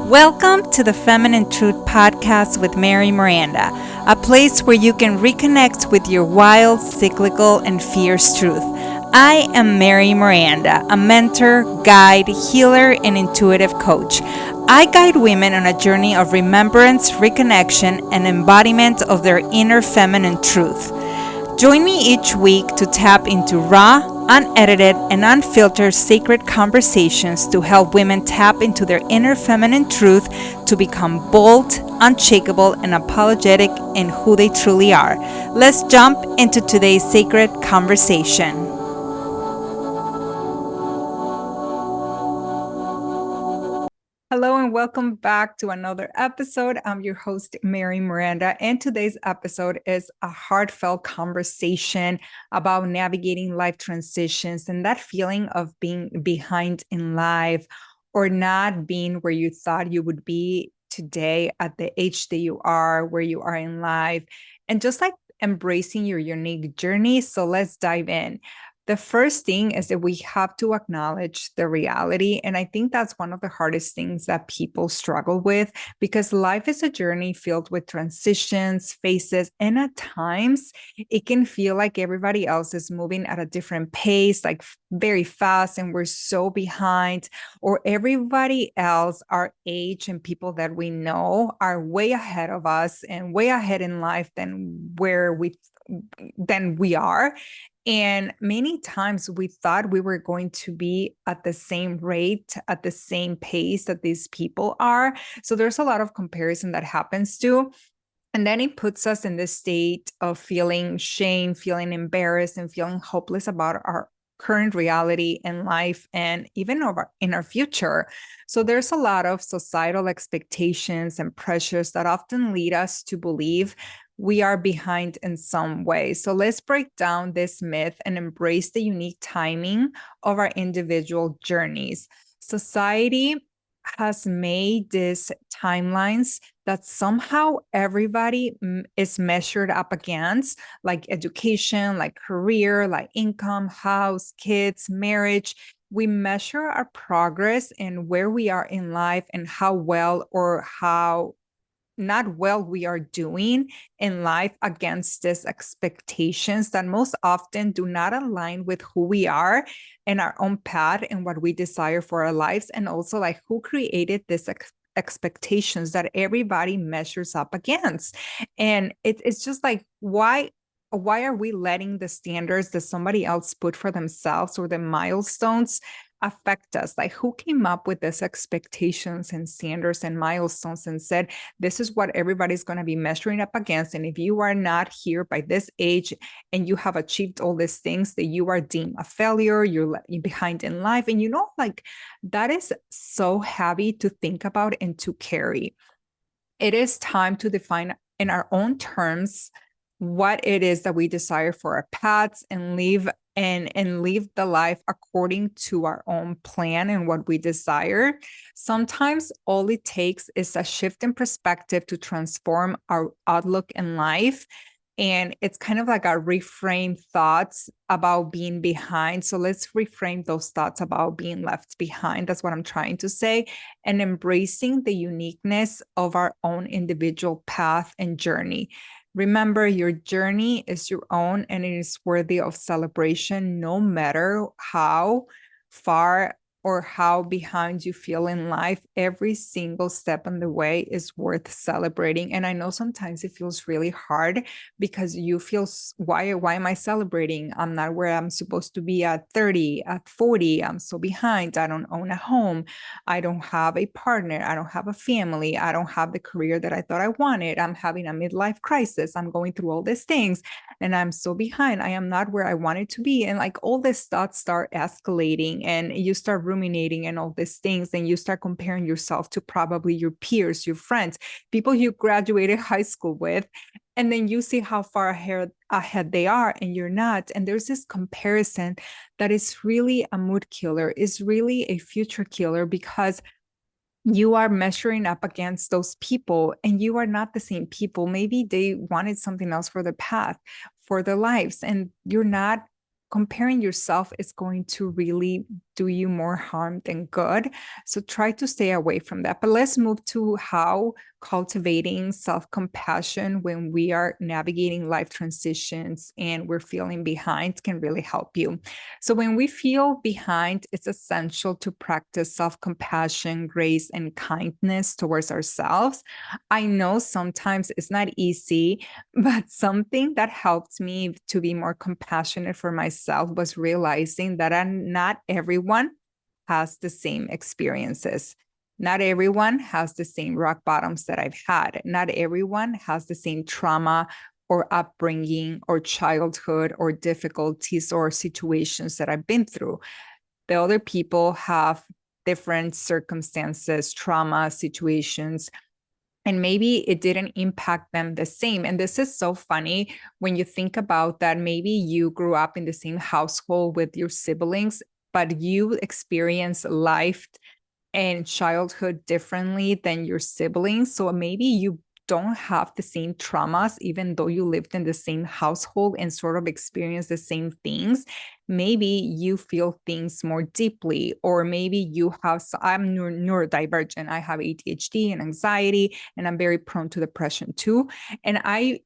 Welcome to the Feminine Truth Podcast with Mary Miranda, a place where you can reconnect with your wild, cyclical, and fierce truth. I am Mary Miranda, a mentor, guide, healer, and intuitive coach. I guide women on a journey of remembrance, reconnection, and embodiment of their inner feminine truth. Join me each week to tap into raw, unedited, and unfiltered sacred conversations to help women tap into their inner feminine truth to become bold, unshakable, and apologetic in who they truly are. Let's jump into today's sacred conversation. Hello and welcome back to another episode. I'm your host, Mary Miranda, and today's episode is a heartfelt conversation about navigating life transitions and that feeling of being behind in life or not being where you thought you would be today at the age that you are, where you are in life, and just like embracing your unique journey. So let's dive in. The first thing is that we have to acknowledge the reality. And I think that's one of the hardest things that people struggle with because life is a journey filled with transitions, phases, and at times it can feel like everybody else is moving at a different pace, like very fast, and we're so behind, or everybody else, our age and people that we know, are way ahead of us and way ahead in life than we are. And many times we thought we were going to be at the same rate, at the same pace that these people are. So there's a lot of comparison that happens too. And then it puts us in this state of feeling shame, feeling embarrassed, and feeling hopeless about our current reality in life and even in our future. So there's a lot of societal expectations and pressures that often lead us to believe we are behind in some way. So let's break down this myth and embrace the unique timing of our individual journeys. Society has made these timelines that somehow everybody is measured up against, like education, like career, like income, house, kids, marriage. We measure our progress and where we are in life and how well or how not well we are doing in life against these expectations that most often do not align with who we are and our own path and what we desire for our lives, and also like who created this expectations that everybody measures up against. And it's just like, why are we letting the standards that somebody else put for themselves or the milestones affect us? Like, who came up with these expectations and standards and milestones and said this is what everybody's going to be measuring up against, and if you are not here by this age and you have achieved all these things, that you are deemed a failure, you're behind in life. And like, that is so heavy to think about and to carry. It is time to define in our own terms what it is that we desire for our paths and live the life according to our own plan and what we desire. Sometimes all it takes is a shift in perspective to transform our outlook in life. And it's kind of like a reframe thoughts about being behind. So let's reframe those thoughts about being left behind. That's what I'm trying to say. And embracing the uniqueness of our own individual path and journey. Remember, your journey is your own and it is worthy of celebration, no matter how far or how behind you feel in life. Every single step on the way is worth celebrating. And I know sometimes it feels really hard because you feel, why am I celebrating? I'm not where I'm supposed to be at 30, at 40. I'm so behind. I don't own a home. I don't have a partner. I don't have a family. I don't have the career that I thought I wanted. I'm having a midlife crisis. I'm going through all these things and I'm so behind. I am not where I wanted to be. And like all these thoughts start escalating and you start ruminating and all these things. And you start comparing yourself to probably your peers, your friends, people you graduated high school with. And then you see how far ahead they are and you're not. And there's this comparison that is really a mood killer, is really a future killer, because you are measuring up against those people and you are not the same people. Maybe they wanted something else for their path, for their lives, and you're not comparing yourself is going to really do you more harm than good. So try to stay away from that. But let's move to how cultivating self-compassion when we are navigating life transitions and we're feeling behind can really help you. So when we feel behind, it's essential to practice self-compassion, grace, and kindness towards ourselves. I know sometimes it's not easy, but something that helped me to be more compassionate for myself was realizing that not everyone has the same experiences. Not everyone has the same rock bottoms that I've had. Not everyone has the same trauma or upbringing or childhood or difficulties or situations that I've been through. The other people have different circumstances, trauma, situations, and maybe it didn't impact them the same. And this is so funny when you think about that. Maybe you grew up in the same household with your siblings, but you experience life and childhood differently than your siblings. So maybe you don't have the same traumas, even though you lived in the same household and sort of experienced the same things. Maybe you feel things more deeply, or maybe you have, I'm neurodivergent. I have ADHD and anxiety, and I'm very prone to depression too. And I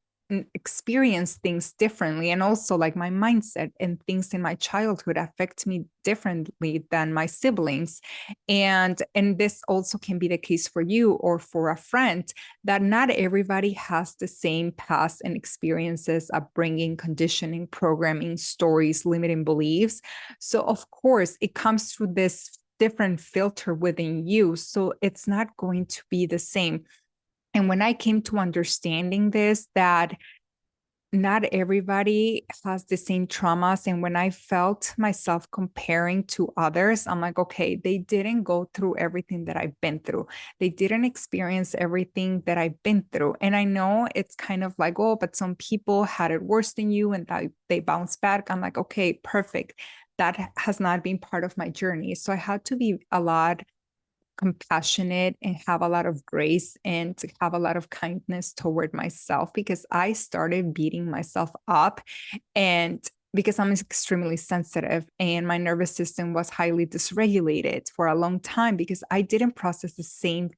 experience things differently, and also like my mindset and things in my childhood affect me differently than my siblings. And this also can be the case for you or for a friend, that not everybody has the same past and experiences, upbringing, conditioning, programming, stories, limiting beliefs. So of course it comes through this different filter within you, so it's not going to be the same. And when I came to understanding this, that not everybody has the same traumas. And when I felt myself comparing to others, I'm like, okay, they didn't go through everything that I've been through. They didn't experience everything that I've been through. And I know it's kind of like, oh, but some people had it worse than you and they bounced back. I'm like, okay, perfect. That has not been part of my journey. So I had to be a lot compassionate and have a lot of grace and to have a lot of kindness toward myself, because I started beating myself up, and because I'm extremely sensitive and my nervous system was highly dysregulated for a long time because I didn't process the same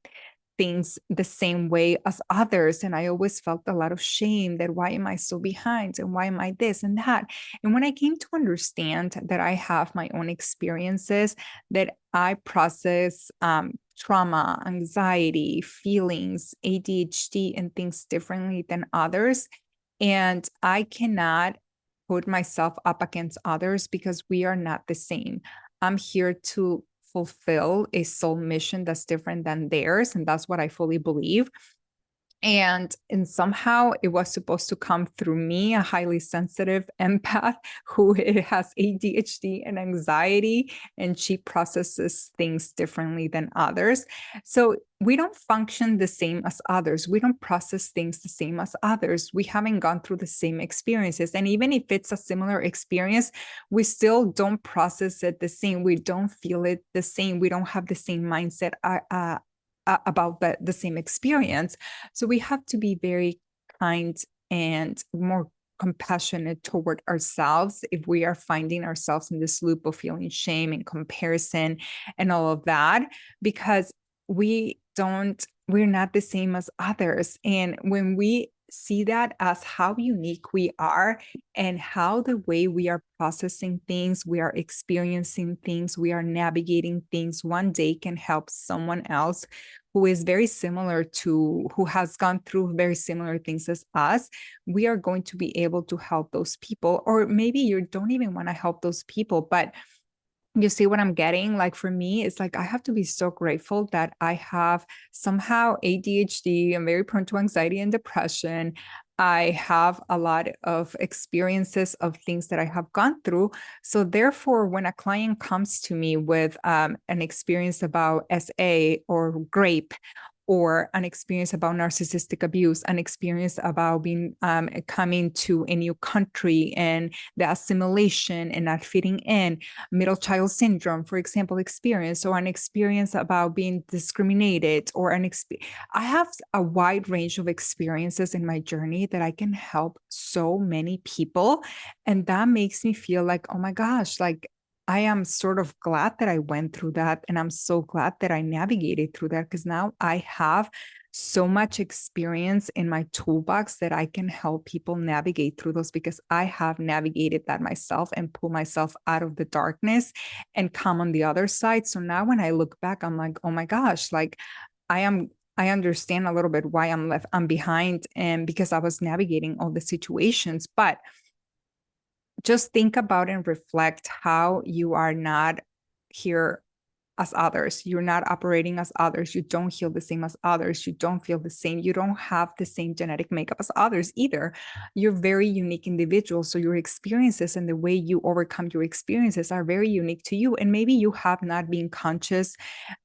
things the same way as others. And I always felt a lot of shame that why am I so behind and why am I this and that. And when I came to understand that I have my own experiences, that I process trauma, anxiety, feelings, ADHD, and things differently than others. And I cannot put myself up against others because we are not the same. I'm here to fulfill a soul mission that's different than theirs. And that's what I fully believe. And somehow it was supposed to come through me, a highly sensitive empath who has ADHD and anxiety, and she processes things differently than others. So we don't function the same as others. We don't process things the same as others. We haven't gone through the same experiences. And even if it's a similar experience, we still don't process it the same. We don't feel it the same. We don't have the same mindset about the same experience. So we have to be very kind and more compassionate toward ourselves if we are finding ourselves in this loop of feeling shame and comparison and all of that, because we're not the same as others. And when we see that as how unique we are and how the way we are processing things, we are experiencing things, we are navigating things one day can help someone else who is very similar to, who has gone through very similar things as us, we are going to be able to help those people. Or maybe you don't even want to help those people, but you see what I'm getting? Like for me, it's like I have to be so grateful that I have somehow ADHD. I'm very prone to anxiety and depression. I have a lot of experiences of things that I have gone through. So therefore, when a client comes to me with an experience about SA or GRAPE, or an experience about narcissistic abuse, an experience about being coming to a new country and the assimilation and not fitting in, middle child syndrome, for example, experience, or an experience about being discriminated, or I have a wide range of experiences in my journey that I can help so many people. And that makes me feel like, oh my gosh, like I am sort of glad that I went through that. And I'm so glad that I navigated through that, because now I have so much experience in my toolbox that I can help people navigate through those, because I have navigated that myself and pull myself out of the darkness and come on the other side. So now when I look back, I'm like, oh my gosh, like I understand a little bit why I'm behind, and because I was navigating all the situations. But just think about and reflect how you are not here as others. You're not operating as others. You don't heal the same as others. You don't feel the same. You don't have the same genetic makeup as others either. You're very unique individuals. So your experiences and the way you overcome your experiences are very unique to you. And maybe you have not been conscious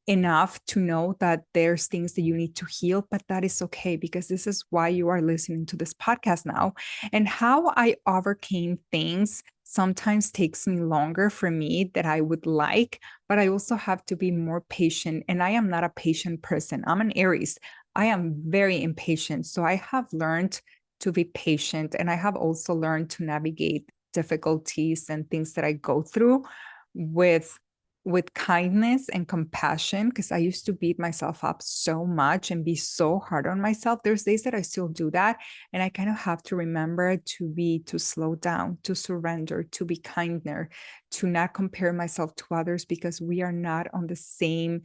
enough to know that there's things that you need to heal, but that is okay, because this is why you are listening to this podcast now. And how I overcame things sometimes takes me longer for me than I would like, but I also have to be more patient. And I am not a patient person. I'm an Aries. I am very impatient. So I have learned to be patient, and I have also learned to navigate difficulties and things that I go through with kindness and compassion, because I used to beat myself up so much and be so hard on myself. There's days that I still do that, and I kind of have to remember to slow down, to surrender, to be kinder, to not compare myself to others, because we are not on the same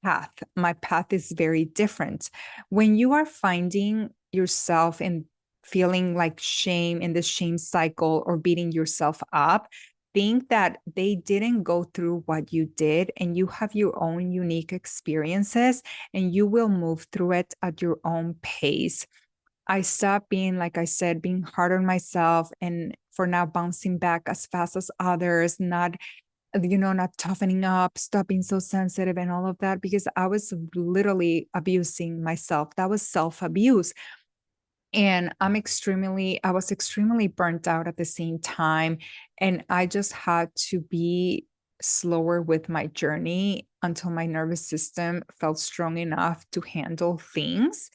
path. My path is very different. When you are finding yourself and feeling like shame in the shame cycle or beating yourself up, think that they didn't go through what you did, and you have your own unique experiences, and you will move through it at your own pace. I stopped being, like I said, being hard on myself, and for now bouncing back as fast as others, not toughening up, stop being so sensitive and all of that, because I was literally abusing myself. That was self-abuse. And I was extremely burnt out at the same time. And I just had to be slower with my journey until my nervous system felt strong enough to handle things.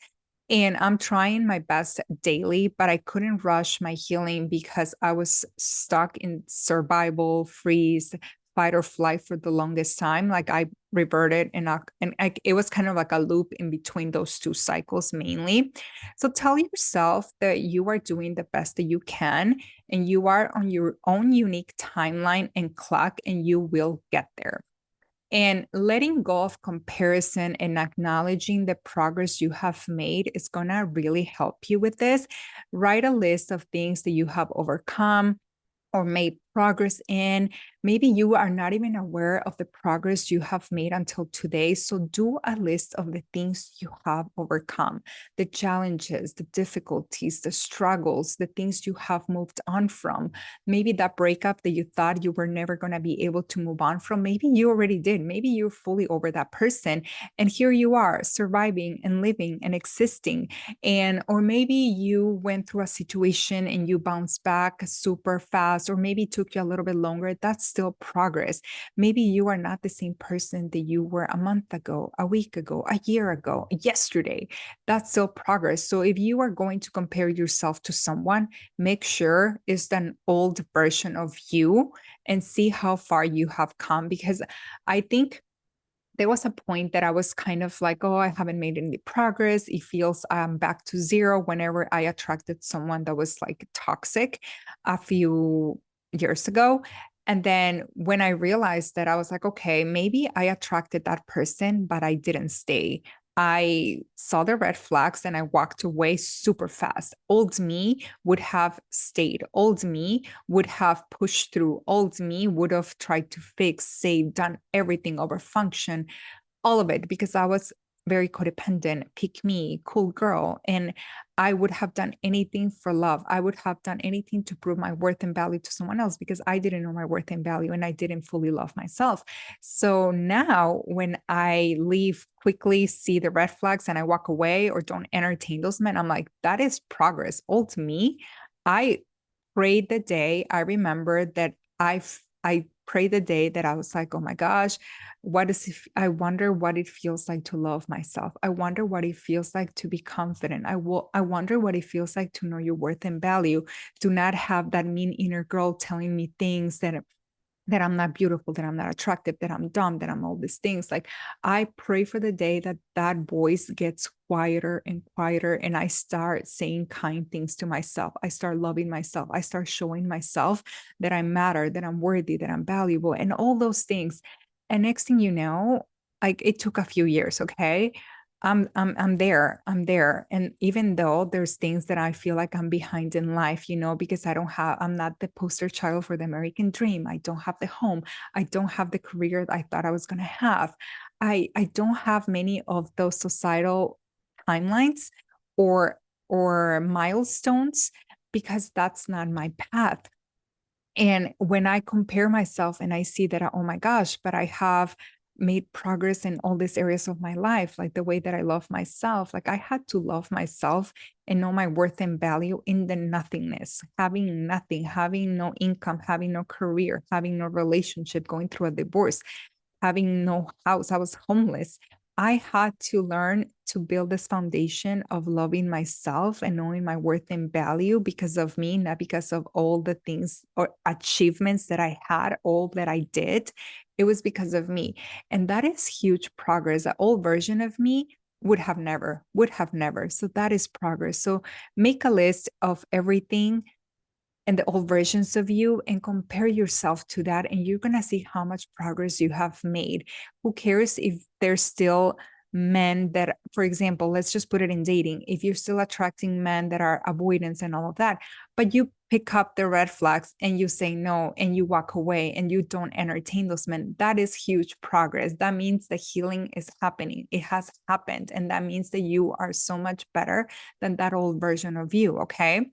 And I'm trying my best daily, but I couldn't rush my healing because I was stuck in survival, freeze, fight or flight for the longest time. Like I reverted, it was kind of like a loop in between those two cycles mainly. So tell yourself that you are doing the best that you can, and you are on your own unique timeline and clock, and you will get there. And letting go of comparison and acknowledging the progress you have made is going to really help you with this. Write a list of things that you have overcome or made progress in. Maybe you are not even aware of the progress you have made until today. So do a list of the things you have overcome, the challenges, the difficulties, the struggles, the things you have moved on from. Maybe that breakup that you thought you were never going to be able to move on from, maybe you already did. Maybe you're fully over that person. And here you are surviving and living and existing. Or maybe you went through a situation and you bounced back super fast, or maybe it took you a little bit longer. That's still progress. Maybe you are not the same person that you were a month ago, a week ago, a year ago, yesterday. That's still progress. So if you are going to compare yourself to someone, make sure it's an old version of you and see how far you have come. Because I think there was a point that I was kind of like, oh, I haven't made any progress. It feels I'm back to zero whenever I attracted someone that was like toxic a few years ago. And then when I realized that, I was like, okay, maybe I attracted that person, but I didn't stay. I saw the red flags and I walked away super fast. Old me would have stayed. Old me would have pushed through. Old me would have tried to fix, save, done everything over function, all of it, because I was very codependent, pick me, cool girl. And I would have done anything for love. I would have done anything to prove my worth and value to someone else because I didn't know my worth and value and I didn't fully love myself. So now when I leave quickly, see the red flags and I walk away or don't entertain those men, I'm like, that is progress. All to me, I prayed the day I remember that I prayed the day that I was like, oh my gosh, I wonder what it feels like to love myself. I wonder what it feels like to be confident. I wonder what it feels like to know your worth and value, to not have that mean inner girl telling me things that I'm not beautiful, that I'm not attractive, that I'm dumb, that I'm all these things. Like I pray for the day that that voice gets quieter and quieter and I start saying kind things to myself. I start loving myself. I start showing myself that I matter, that I'm worthy, that I'm valuable and all those things. And next thing you know, like it took a few years, okay? I'm there. I'm there. And even though there's things that I feel like I'm behind in life, because I'm not the poster child for the American dream. I don't have the home. I don't have the career that I thought I was going to have. I don't have many of those societal timelines or milestones because that's not my path. And when I compare myself and I see that, oh my gosh, but I have made progress in all these areas of my life, like the way that I love myself, like I had to love myself and know my worth and value in the nothingness, having nothing, having no income, having no career, having no relationship, going through a divorce, having no house. I was homeless. I had to learn to build this foundation of loving myself and knowing my worth and value because of me, not because of all the things or achievements that I had, all that I did. It was because of me. And that is huge progress. That old version of me would have never, would have never. So that is progress. So make a list of everything and the old versions of you and compare yourself to that. And you're going to see how much progress you have made. Who cares if there's still men that, for example, let's just put it in dating. If you're still attracting men that are avoidance and all of that, but you pick up the red flags and you say no and you walk away and you don't entertain those men, that is huge progress. That means the healing is happening. It has happened. And that means that you are so much better than that old version of you. Okay.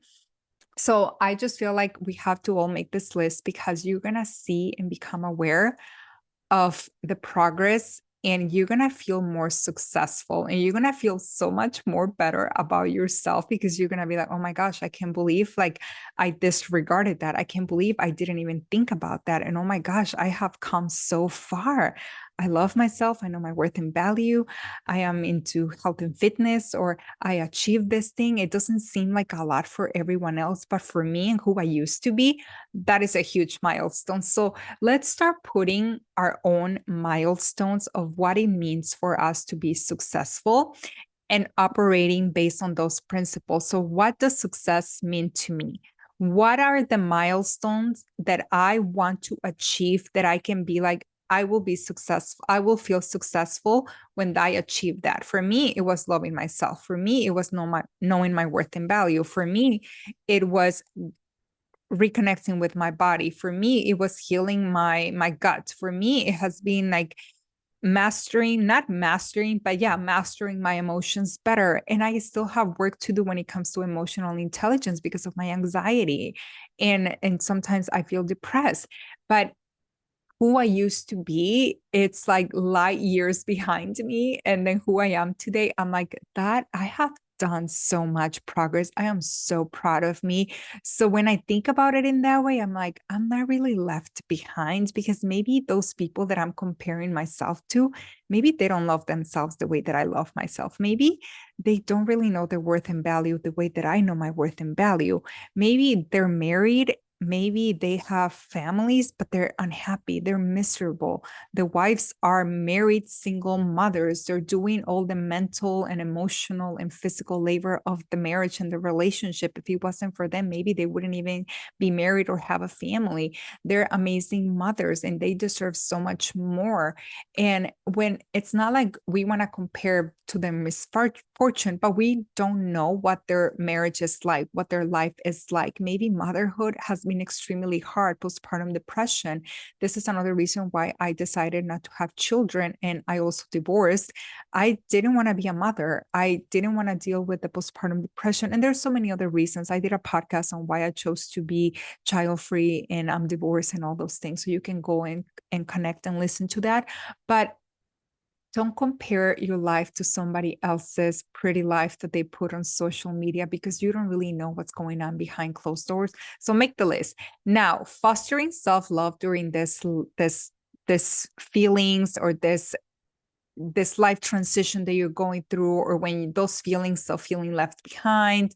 So I just feel like we have to all make this list because you're going to see and become aware of the progress and you're going to feel more successful and you're going to feel so much more better about yourself because you're going to be like, oh my gosh, I can't believe like I disregarded that. I can't believe I didn't even think about that. And oh my gosh, I have come so far. I love myself. I know my worth and value. I am into health and fitness, or I achieved this thing. It doesn't seem like a lot for everyone else, but for me and who I used to be, that is a huge milestone. So let's start putting our own milestones of what it means for us to be successful and operating based on those principles. So, what does success mean to me? What are the milestones that I want to achieve that I can be like, I will be successful. I will feel successful when I achieve that. For me, it was loving myself. For me, it was knowing my worth and value. For me, it was reconnecting with my body. For me, it was healing my gut. For me, it has been like not mastering, but yeah, mastering my emotions better. And I still have work to do when it comes to emotional intelligence because of my anxiety. And sometimes I feel depressed. But who I used to be, it's like light years behind me. And then who I am today, I'm like, that I have done so much progress. I am so proud of me. So when I think about it in that way, I'm like, I'm not really left behind because maybe those people that I'm comparing myself to, maybe they don't love themselves the way that I love myself. Maybe they don't really know their worth and value the way that I know my worth and value. Maybe they're married, maybe they have families, but they're unhappy, they're miserable. The wives are married single mothers. They're doing all the mental and emotional and physical labor of the marriage and the relationship. If it wasn't for them, maybe they wouldn't even be married or have a family. They're amazing mothers and they deserve so much more. And when it's not like we want to compare to their misfortune, but we don't know what their marriage is like, what their life is like. Maybe motherhood has been extremely hard, postpartum depression. This is another reason why I decided not to have children, and I also divorced. I didn't want to be a mother. I didn't want to deal with the postpartum depression. And there's so many other reasons. I did a podcast on why I chose to be child-free and I'm divorced and all those things. So you can go and connect and listen to that. But don't compare your life to somebody else's pretty life that they put on social media, because you don't really know what's going on behind closed doors. So make the list. Now, fostering self-love during this feelings or this life transition that you're going through, or when those feelings of feeling left behind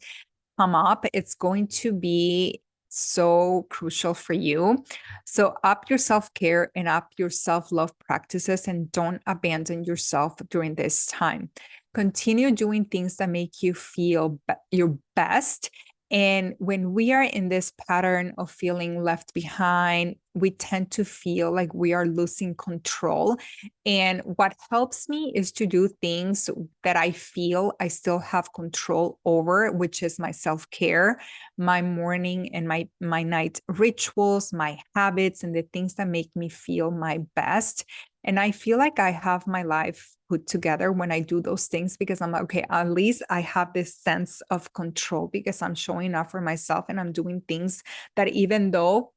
come up, it's going to be so crucial for you. So up your self-care and up your self-love practices, and don't abandon yourself during this time. Continue doing things that make you feel your best. And when we are in this pattern of feeling left behind, we tend to feel like we are losing control. And what helps me is to do things that I feel I still have control over, which is my self-care, my morning and my night rituals, my habits, and the things that make me feel my best. And I feel like I have my life put together when I do those things, because I'm like, okay, at least I have this sense of control because I'm showing up for myself and I'm doing things that, even though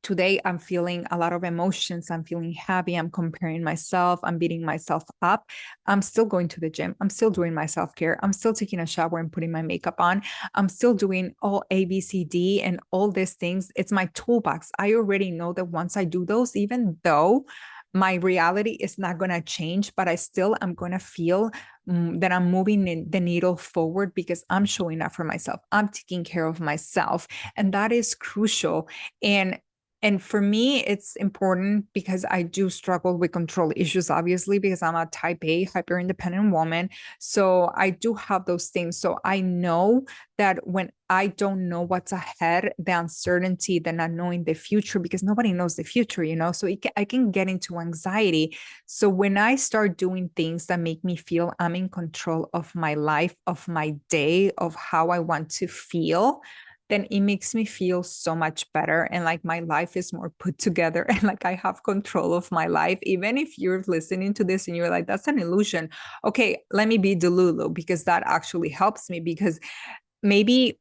today I'm feeling a lot of emotions, I'm feeling happy, I'm comparing myself, I'm beating myself up, I'm still going to the gym, I'm still doing my self-care, I'm still taking a shower and putting my makeup on, I'm still doing all ABCD and all these things. It's my toolbox. I already know that once I do those, even though my reality is not going to change, but I still am going to feel that I'm moving the needle forward because I'm showing up for myself. I'm taking care of myself. And that is crucial. And for me, it's important because I do struggle with control issues, obviously, because I'm a type A, hyper independent woman. So I do have those things. So I know that when I don't know what's ahead, the uncertainty, the not knowing the future, because nobody knows the future, so I can get into anxiety. So when I start doing things that make me feel I'm in control of my life, of my day, of how I want to feel, then it makes me feel so much better. And like my life is more put together and like I have control of my life. Even if you're listening to this and you're like, that's an illusion. Okay, let me be Delulu, because that actually helps me, because maybe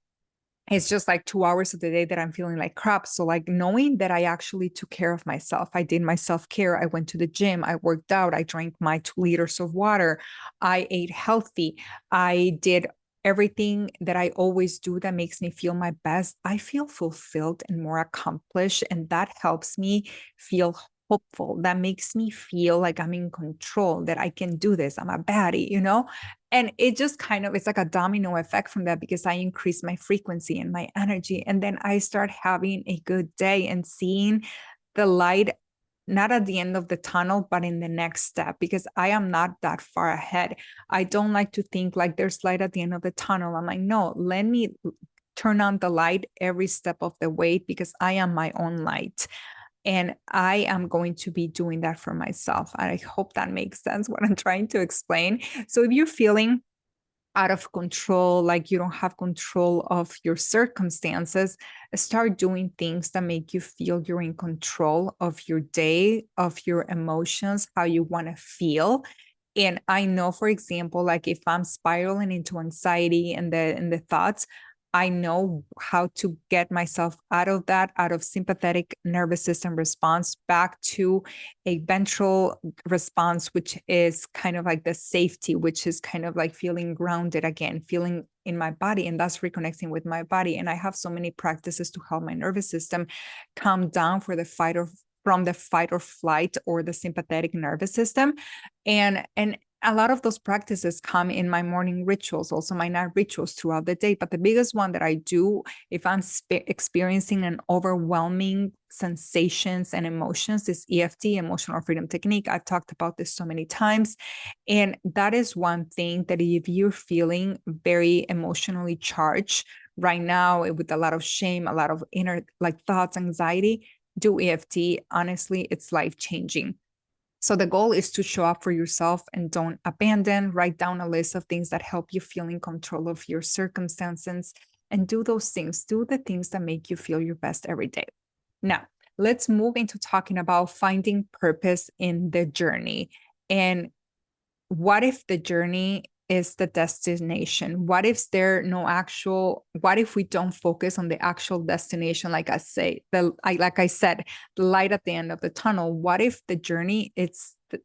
it's just like 2 hours of the day that I'm feeling like crap. So like knowing that I actually took care of myself, I did my self-care, I went to the gym, I worked out, I drank my 2 liters of water, I ate healthy, I did everything that I always do that makes me feel my best, I feel fulfilled and more accomplished. And that helps me feel hopeful. That makes me feel like I'm in control, that I can do this. I'm a baddie. And it just it's like a domino effect from that, because I increase my frequency and my energy. And then I start having a good day and seeing the light, not at the end of the tunnel, but in the next step, because I am not that far ahead. I don't like to think like there's light at the end of the tunnel. I'm like, no, let me turn on the light every step of the way, because I am my own light. And I am going to be doing that for myself. I hope that makes sense what I'm trying to explain. So if you're feeling out of control, like you don't have control of your circumstances, start doing things that make you feel you're in control of your day, of your emotions, how you want to feel. And I know, for example, like if I'm spiraling into anxiety and the thoughts, I know how to get myself out of that, out of sympathetic nervous system response back to a ventral response, which is kind of like the safety, which is kind of like feeling grounded again, feeling in my body. And that's reconnecting with my body. And I have so many practices to help my nervous system calm down from the fight or flight or the sympathetic nervous system. And a lot of those practices come in my morning rituals, also my night rituals throughout the day. But the biggest one that I do if I'm experiencing an overwhelming sensations and emotions is EFT, emotional freedom technique. I've talked about this so many times. And that is one thing that if you're feeling very emotionally charged right now with a lot of shame, a lot of inner like thoughts, anxiety, do EFT. Honestly, it's life-changing. So the goal is to show up for yourself and don't abandon. Write down a list of things that help you feel in control of your circumstances and do those things. Do the things that make you feel your best every day. Now, let's move into talking about finding purpose in the journey. And what if the journey is the destination? What if what if we don't focus on the actual destination? Like I said, the light at the end of the tunnel. What if the journey,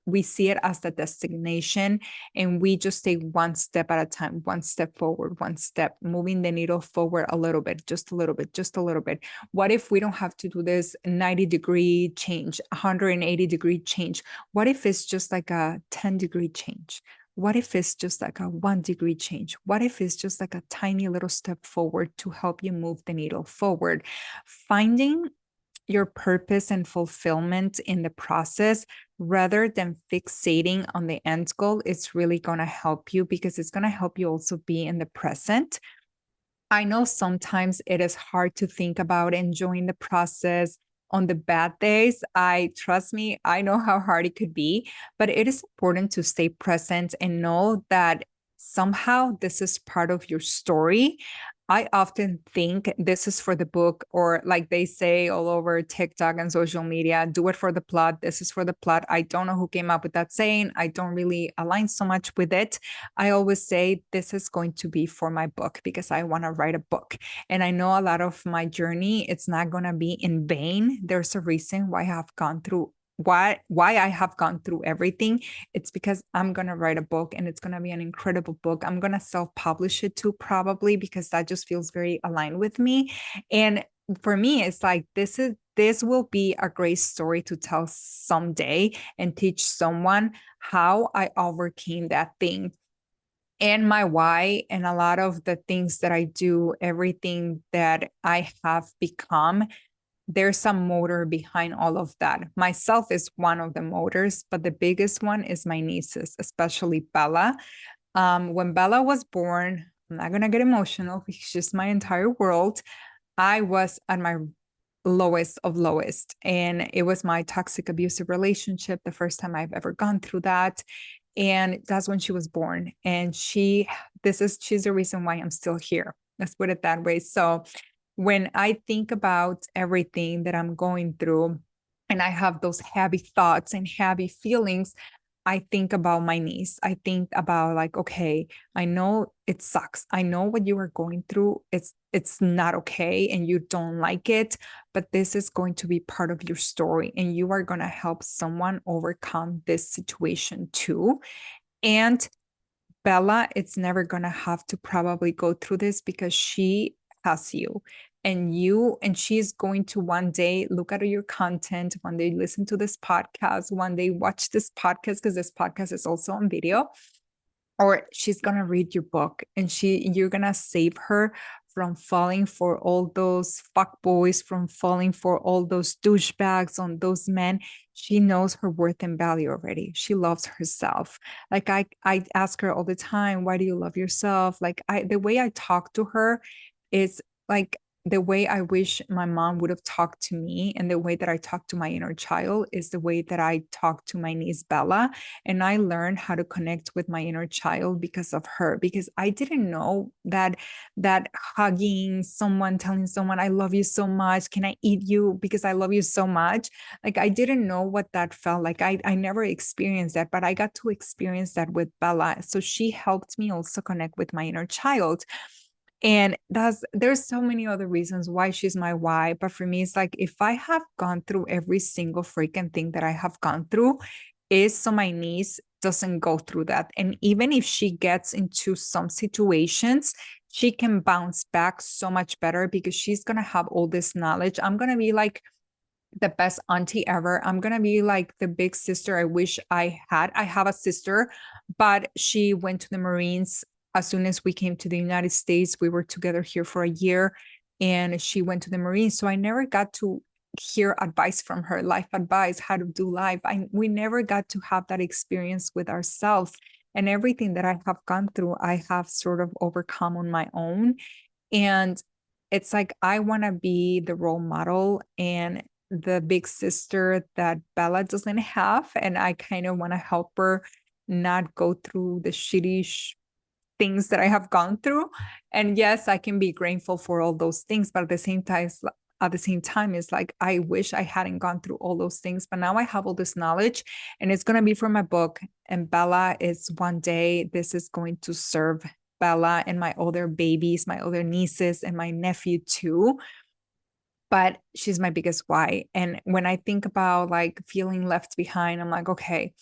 we see it as the destination and we just take one step at a time, one step forward, one step, moving the needle forward a little bit, just a little bit, just a little bit. What if we don't have to do this 90-degree change, 180-degree change? What if it's just like a 10-degree change? What if it's just like a 1-degree change? What if it's just like a tiny little step forward to help you move the needle forward? Finding your purpose and fulfillment in the process rather than fixating on the end goal, it's really going to help you, because it's going to help you also be in the present. I know sometimes it is hard to think about enjoying the process on the bad days. Trust me, I know how hard it could be, but it is important to stay present and know that somehow this is part of your story. I often think this is for the book, or like they say all over TikTok and social media, do it for the plot. This is for the plot. I don't know who came up with that saying. I don't really align so much with it. I always say this is going to be for my book because I want to write a book. And I know a lot of my journey, it's not going to be in vain. There's a reason why I have gone through everything. It's because I'm going to write a book, and it's going to be an incredible book. I'm going to self-publish it too, probably, because that just feels very aligned with me. And for me, it's like this will be a great story to tell someday and teach someone how I overcame that thing and my why, and a lot of the things that I do, everything that I have become. There's some motor behind all of that. Myself is one of the motors, but the biggest one is my nieces, especially Bella. When Bella was born, I'm not gonna get emotional because she's my entire world. I was at my lowest of lowest, and it was my toxic abusive relationship, the first time I've ever gone through that. And that's when she was born. And she's the reason why I'm still here. Let's put it that way. So when I think about everything that I'm going through and I have those heavy thoughts and heavy feelings, I think about my niece. I think about like, okay, I know it sucks. I know what you are going through. It's not okay and you don't like it, but this is going to be part of your story and you are going to help someone overcome this situation too. And Bella, it's never going to have to probably go through this because she has you. And she's going to one day look at your content, one day listen to this podcast, one day watch this podcast, because this podcast is also on video, or she's going to read your book, and you're going to save her from falling for all those fuck boys, from falling for all those douchebags on those men. She knows her worth and value already. She loves herself. Like I ask her all the time, why do you love yourself? Like the way I talk to her is like the way I wish my mom would have talked to me, and the way that I talk to my inner child is the way that I talk to my niece Bella. And I learned how to connect with my inner child because of her, because I didn't know that hugging someone, telling someone I love you so much, can I eat you because I love you so much, like I didn't know what that felt like. I never experienced that, but I got to experience that with Bella. So she helped me also connect with my inner child. And there's so many other reasons why she's my why. But for me, it's like, if I have gone through every single freaking thing that I have gone through, is so my niece doesn't go through that. And even if she gets into some situations, she can bounce back so much better because she's going to have all this knowledge. I'm going to be like the best auntie ever. I'm going to be like the big sister I wish I had. I have a sister, but she went to the Marines. As soon as we came to the United States, we were together here for a year, and she went to the Marines. So I never got to hear advice from her, life advice, how to do life. We never got to have that experience with ourselves. And everything that I have gone through, I have sort of overcome on my own. And it's like, I want to be the role model and the big sister that Bella doesn't have. And I kind of want to help her not go through the shitty things that I have gone through. And yes, I can be grateful for all those things, but at the same time, it's like I wish I hadn't gone through all those things. But now I have all this knowledge, and it's gonna be for my book. And Bella is one day, this is going to serve Bella and my other babies, my other nieces, and my nephew too. But she's my biggest why. And when I think about like feeling left behind, I'm like, okay,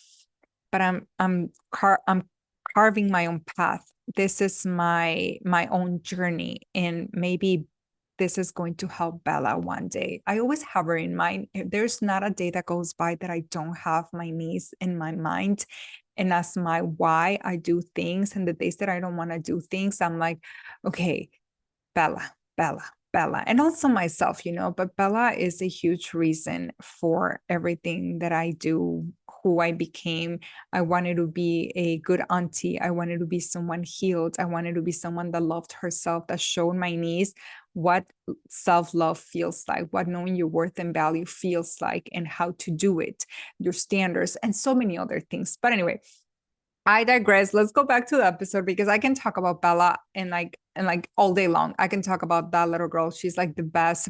but I'm carving my own path. This is my own journey, and maybe this is going to help Bella one day. I always have her in mind. There's not a day that goes by that I don't have my niece in my mind. And that's my why I do things. And the days that I don't want to do things, I'm like, okay, Bella, Bella, Bella, and also myself, but Bella is a huge reason for everything that I do, who I became. I wanted to be a good auntie. I wanted to be someone healed. I wanted to be someone that loved herself, that showed my niece what self-love feels like, what knowing your worth and value feels like, and how to do it, your standards, and so many other things. But anyway, I digress. Let's go back to the episode because I can talk about Bella and like all day long. I can talk about that little girl. She's like the best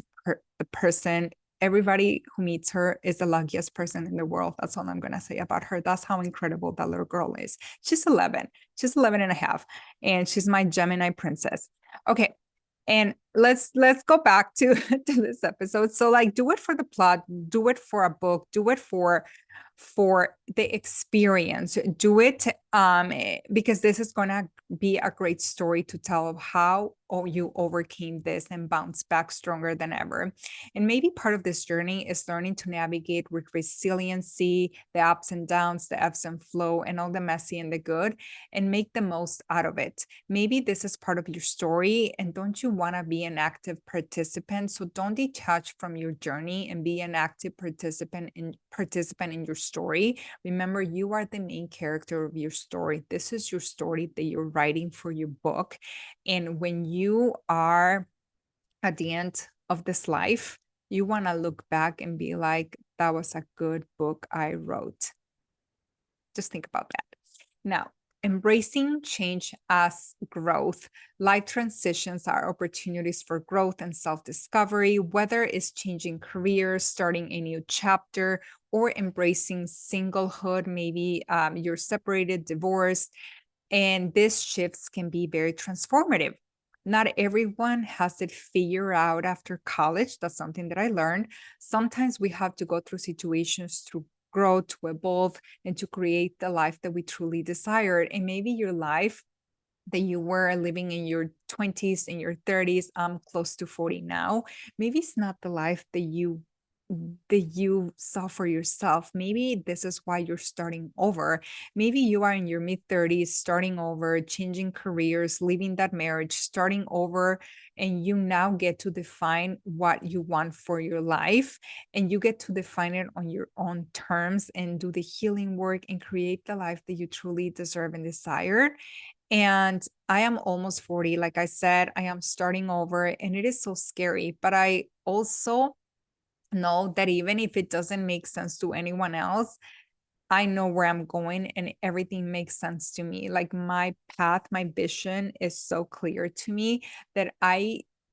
person. Everybody who meets her is the luckiest person in the world. That's all I'm going to say about her. That's how incredible that little girl is. She's 11. She's 11 and a half, and she's my Gemini princess. Okay. And let's go back to to this episode. So like do it for the plot, do it for a book, do it for the experience, do it because this is going to be a great story to tell of how you overcame this and bounced back stronger than ever. And maybe part of this journey is learning to navigate with resiliency, the ups and downs, the ebbs and flow, and all the messy and the good, and make the most out of it. Maybe this is part of your story, and don't you want to be an active participant? So don't detach from your journey and be an active participant in your story. Remember, you are the main character of your story. This is your story that you're writing for your book. And when you are at the end of this life, you want to look back and be like, that was a good book I wrote. Just think about that. Now, embracing change as growth. Life transitions are opportunities for growth and self-discovery, whether it's changing careers, starting a new chapter, or embracing singlehood. Maybe you're separated, divorced, and these shifts can be very transformative. Not everyone has it figured out after college. That's something that I learned. Sometimes we have to go through situations to grow, to evolve, and to create the life that we truly desired. And maybe your life that you were living in your 20s, in your 30s, I'm close to 40 now. Maybe it's not the life that you saw for yourself. Maybe this is why you're starting over. Maybe you are in your mid 30s, starting over, changing careers, leaving that marriage, starting over, and you now get to define what you want for your life, and you get to define it on your own terms and do the healing work and create the life that you truly deserve and desire. And I am almost 40. Like I said, I am starting over, and it is so scary, but I also know that even if it doesn't make sense to anyone else, I know where I'm going and everything makes sense to me. Like my path, my vision is so clear to me that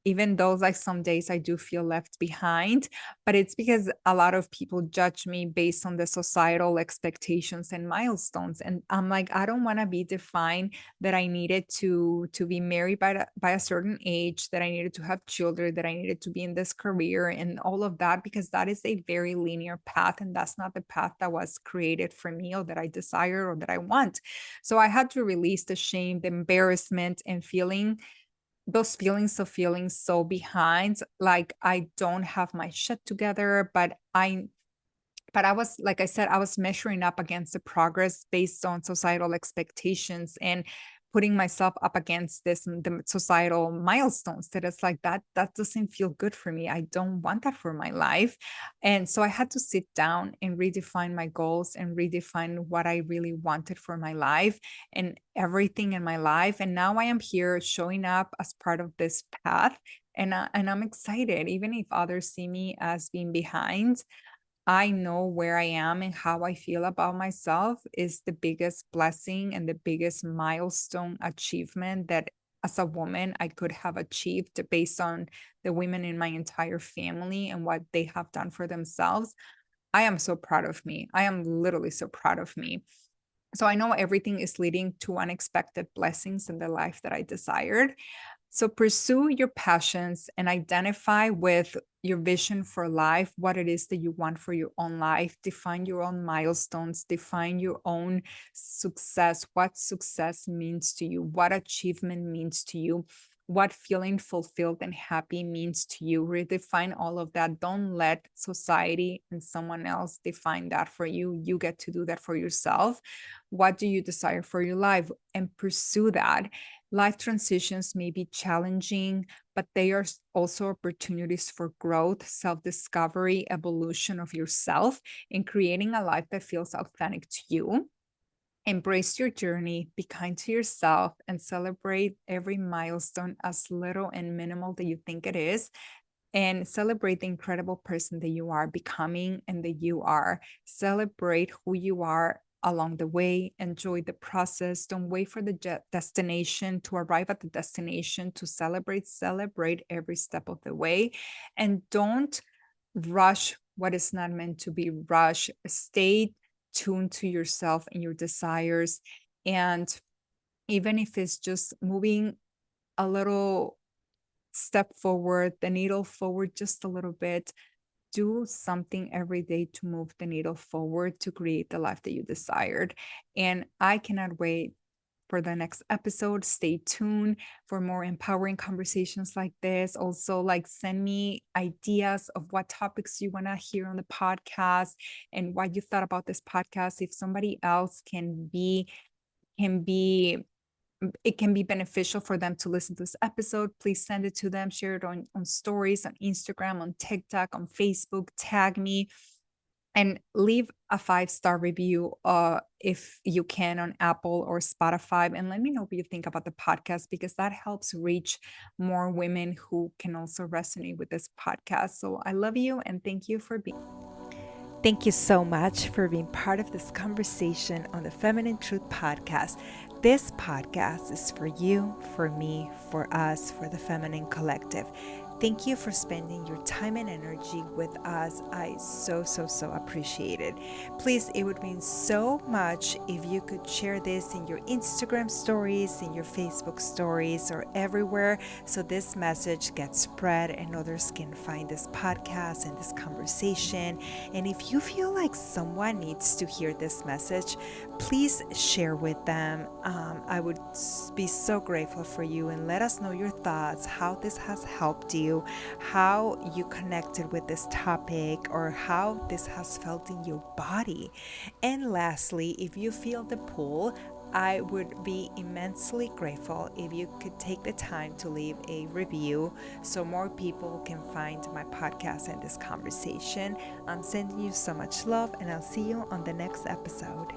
even though like some days I do feel left behind, but it's because a lot of people judge me based on the societal expectations and milestones. And I'm like, I don't want to be defined that I needed to be married by a certain age, that I needed to have children, that I needed to be in this career and all of that, because that is a very linear path. And that's not the path that was created for me or that I desire or that I want. So I had to release the shame, the embarrassment, and those feelings of feeling so behind, like I don't have my shit together, but I was, like I said, I was measuring up against the progress based on societal expectations and putting myself up against the societal milestones that it's like that doesn't feel good for me. I don't want that for my life. And so I had to sit down and redefine my goals and redefine what I really wanted for my life and everything in my life. And now I am here showing up as part of this path. And I'm excited, even if others see me as being behind. I know where I am and how I feel about myself is the biggest blessing and the biggest milestone achievement that as a woman I could have achieved based on the women in my entire family and what they have done for themselves. I am so proud of me. I am literally so proud of me. So I know everything is leading to unexpected blessings in the life that I desired. So pursue your passions and identify with your vision for life, what it is that you want for your own life. Define your own milestones, define your own success, what success means to you, what achievement means to you, what feeling fulfilled and happy means to you. Redefine all of that. Don't let society and someone else define that for you. You get to do that for yourself. What do you desire for your life? And pursue that. Life transitions may be challenging, but they are also opportunities for growth, self discovery, evolution of yourself, and creating a life that feels authentic to you. Embrace your journey, be kind to yourself, and celebrate every milestone, as little and minimal that you think it is, and celebrate the incredible person that you are becoming and that you are. Celebrate who you are along the way. Enjoy the process. Don't wait for the destination to arrive at the destination to celebrate. Celebrate every step of the way. And don't rush what is not meant to be rushed. Stay tuned to yourself and your desires. And even if it's just moving a little step forward, the needle forward just a little bit. Do something every day to move the needle forward to create the life that you desired. And I cannot wait for the next episode. Stay tuned for more empowering conversations like this. Also, like send me ideas of what topics you want to hear on the podcast and what you thought about this podcast. If somebody else can be it can be beneficial for them to listen to this episode, please send it to them, share it on stories, on Instagram, on TikTok, on Facebook, tag me, and leave a 5-star review if you can on Apple or Spotify, and let me know what you think about the podcast, because that helps reach more women who can also resonate with this podcast. So I love you and thank you for being. Thank you so much for being part of this conversation on the Feminine Truth Podcast. This podcast is for you, for me, for us, for the Feminine Collective. Thank you for spending your time and energy with us. I so appreciate it. Please, it would mean so much if you could share this in your Instagram stories, in your Facebook stories, or everywhere, so this message gets spread and others can find this podcast and this conversation. And if you feel like someone needs to hear this message, please share with them. I would be so grateful for you, and let us know your thoughts, how this has helped you, how you connected with this topic, or how this has felt in your body. And lastly, if you feel the pull, I would be immensely grateful if you could take the time to leave a review so more people can find my podcast and this conversation. I'm sending you so much love, and I'll see you on the next episode.